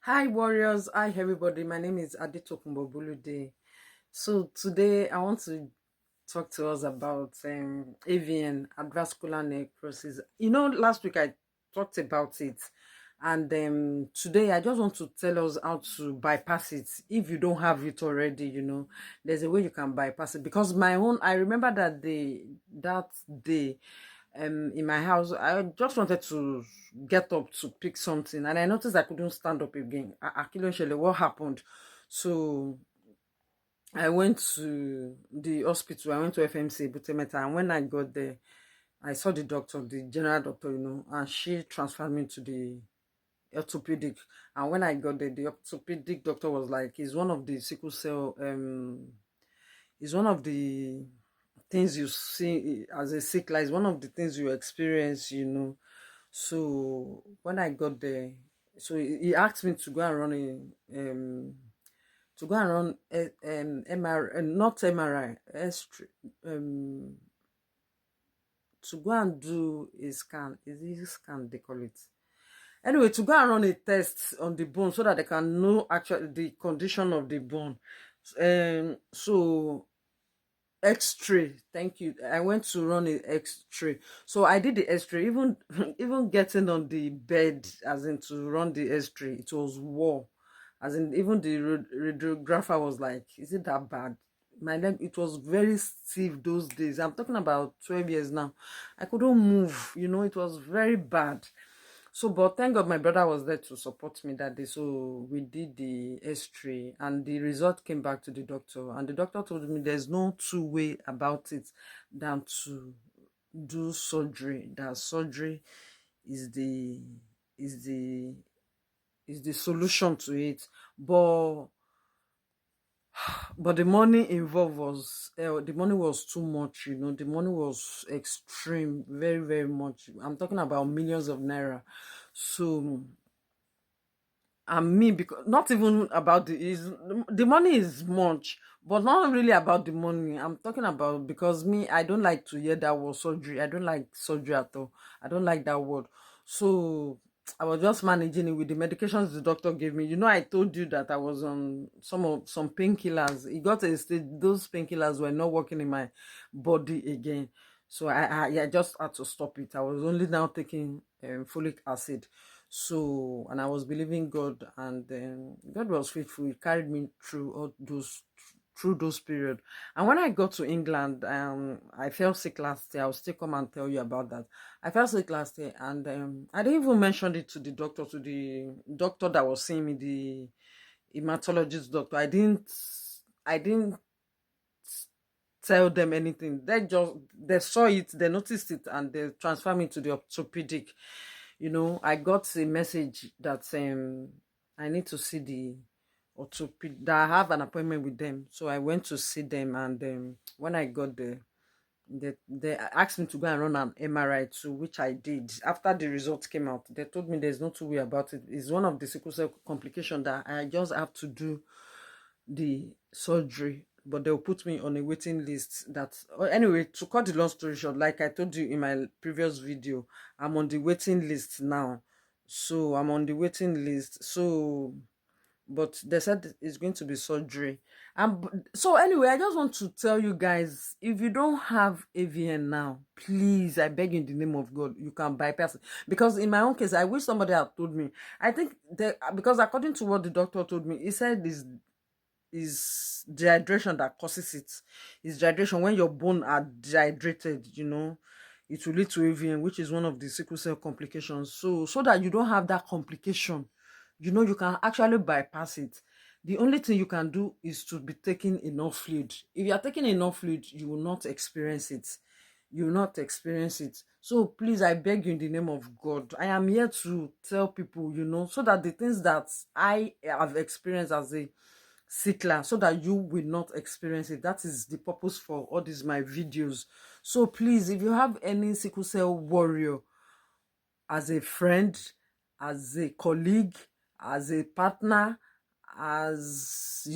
Hi warriors, hi everybody. My name is Aditokunbo Bulude. So today I want to talk to us about AVN, avascular necrosis. Last week I talked about it, and today I just want to tell us how to bypass it. If you don't have it already, there's a way you can bypass it. Because I remember that day in my house, I just wanted to get up to pick something, and I noticed I couldn't stand up again. Actually, what happened? So I went to the hospital. I went to FMC Butemeta, and when I got there, I saw the doctor, the general doctor, and she transferred me to the orthopedic. And when I got there, the orthopedic doctor was like, "He's one of the sickle cell. Is one of the things you see as a sickler. Is one of the things you experience." So when I got there, so he asked me to go and run MRI, not MRI, um, to go and do a scan. Is it a scan they call it? Anyway, to go and run a test on the bone so that they can know actually the condition of the bone. So X-ray, thank you. I went to run a X-ray. So I did the X-ray. Even even getting on the bed, as in to run the X-ray, it was war. As in, even the radiographer was like, "Is it that bad?" My leg, it was very stiff those days. I'm talking about 12 years now. I couldn't move. It was very bad. So, but thank God my brother was there to support me that day. So we did the X-ray, and the result came back to the doctor. And the doctor told me there's no two-way about it than to do surgery. That surgery is the is the is the solution to it. But the money involved was the money was too much. The money was extreme, very very much. I'm talking about millions of naira. So and me, because not even about the money is much, but not really about the money. I'm talking about, because me, I don't like to hear that word surgery. I don't like surgery at all. I don't like that word. So I was just managing it with the medications the doctor gave me. I told you that I was on some painkillers. It got to a stage those painkillers were not working in my body again. So I just had to stop it. I was only now taking folic acid. So, and I was believing God, and God was faithful. He carried me through those period. And when I got to England, I fell sick last year. I'll still come and tell you about that. I fell sick last year, and I didn't even mention it to the doctor that was seeing me, the hematologist doctor. I didn't tell them anything. They saw it, they noticed it, and they transferred me to the orthopedic. I got a message that I need to see the orthopedic, that I have an appointment with them. So I went to see them, and when I got there, they asked me to go and run an MRI too, which I did. After the results came out, they told me there's no two way about it. It's one of the sickle cell complications that I just have to do the surgery, but they'll put me on a waiting list. Anyway, to cut the long story short, like I told you in my previous video, I'm on the waiting list now. So I'm on the waiting list. So, but they said it's going to be surgery. So anyway, I just want to tell you guys, if you don't have AVN now, please, I beg you in the name of God, you can bypass it. Because in my own case, I wish somebody had told me. I think because according to what the doctor told me, he said this is dehydration that causes it. It's dehydration. When your bone are dehydrated, it will lead to AVN, which is one of the sickle cell complications. So that you don't have that complication, you can actually bypass it. The only thing you can do is to be taking enough fluid. If you are taking enough fluid, you will not experience it. You will not experience it. So please, I beg you in the name of God, I am here to tell people, so that the things that I have experienced as a sickler, so that you will not experience it. That is the purpose for all these my videos. So please, if you have any sickle cell warrior, as a friend, as a colleague, as a partner, as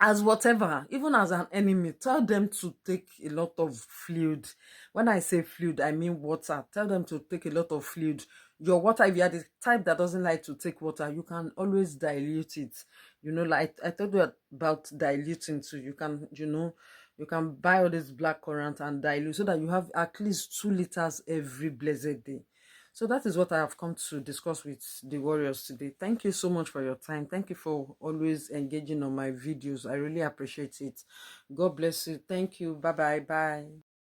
as whatever, even as an enemy, tell them to take a lot of fluid. When I say fluid, I mean water. Tell them to take a lot of fluid. your water, if you are the type that doesn't like to take water, you can always dilute it. Like I told you about diluting too. You can, you can buy all this black currant and dilute so that you have at least 2 liters every blessed day. So that is what I have come to discuss with the warriors today. Thank you so much for your time. Thank you for always engaging on my videos. I really appreciate it. God bless you. Thank you. Bye bye. Bye.